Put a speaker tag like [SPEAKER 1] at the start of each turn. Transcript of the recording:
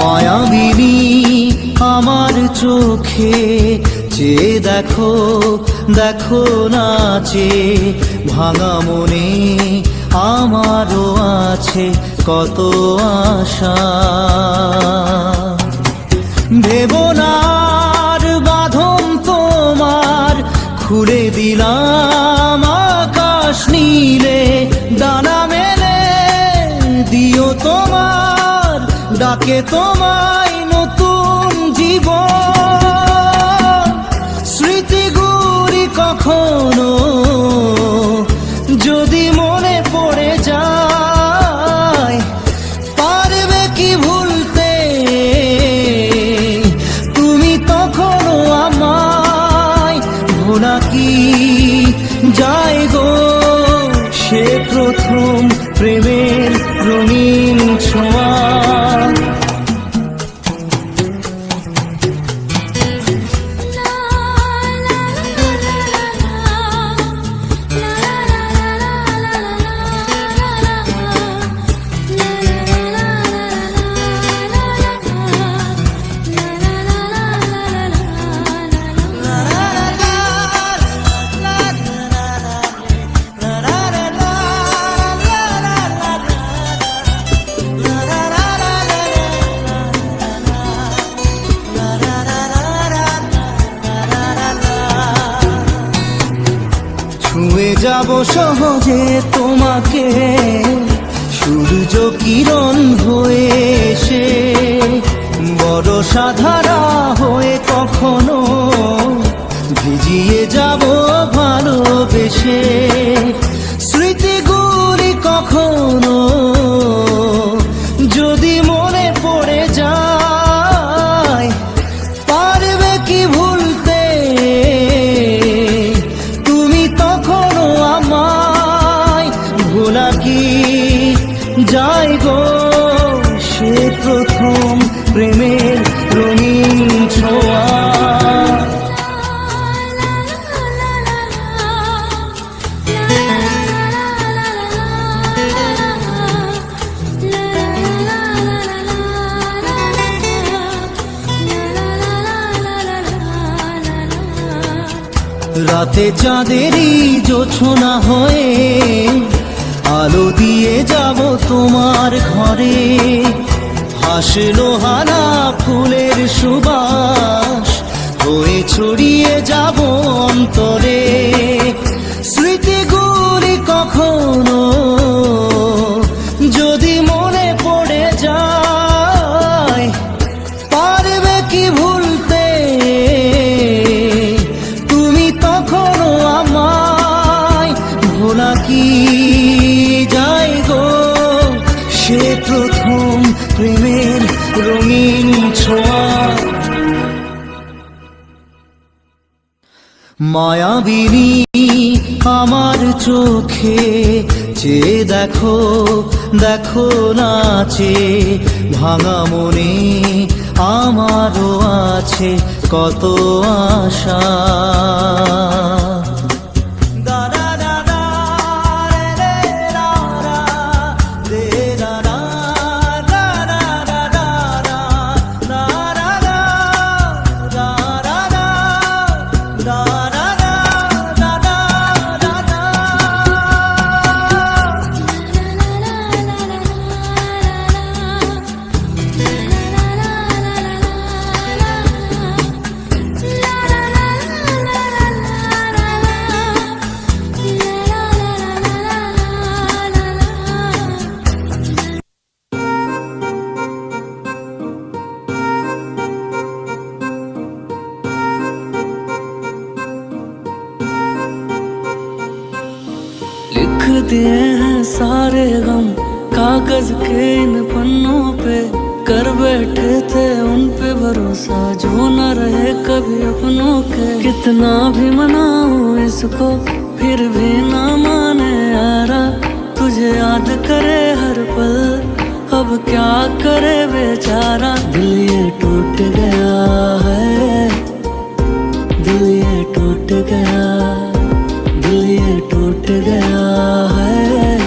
[SPEAKER 1] মায়াবিনী আমার চোখে চেয়ে দেখো, দেখো নাচে ভাঙা মনে আমারও আছে কত আশা। ভেবনার বাঁধন তোমার খুলে দিলাম আকাশ নীলে, ডানা মেলে দিও তোমার ডাকে তোমায় নতুন জীবন। স্মৃতিগুলি কখনো যদি মনে পড়ে যায়, পারবে কি ভুলতে তুমি তখনও আমায়? ভোলা কি যায় গো সে প্রথম প্রেমের রঙিন ছোঁয়া। ছুঁয়ে যাব সহজে তোমাকে সূর্য কিরণ হয়ে এসে, বড় সাধারা হয়ে কখনো ভিজিয়ে যাব ভালোবেসে। স্মৃতিগুলি কখনো যদি মনে পড়ে যায়, পারবে কি ভুলতে তুমি তখনও আমায়? ভোলা কি যায় গো সে প্রথম প্রেমের রঙিন ছোঁয়া। রাতে চাঁদেরই জোছনা হয়ে আলো দিয়ে যাব তোমার ঘরে, হাসলো হানা ফুলের সুবাস হয়ে ছড়িয়ে যাব অন্তরে। স্মৃতিগুলি কখনো যদি মনে পড়ে যায়, পারবে কি ভুলতে তুমি তখনও আমায়? ভোলা কি যায় গো সে প্রথম প্রেমের রঙিন ছোঁয়া। মায়াবিনী আমার চোখে চেয়ে দেখো, দেখো নাচে ভাঙা মনে আমারও আছে কত আশা।
[SPEAKER 2] लिख दिए हैं सारे गम कागज के इन पन्नों पे, कर बैठे थे उन पे भरोसा जो न रहे कभी अपनों के। कितना भी मनाऊं इसको फिर भी ना माने यारा, तुझे याद करे हर पल अब क्या करे बेचारा। दिल ये टूट गया है, दिल ये टूट गया, दिल ये टूट गया है।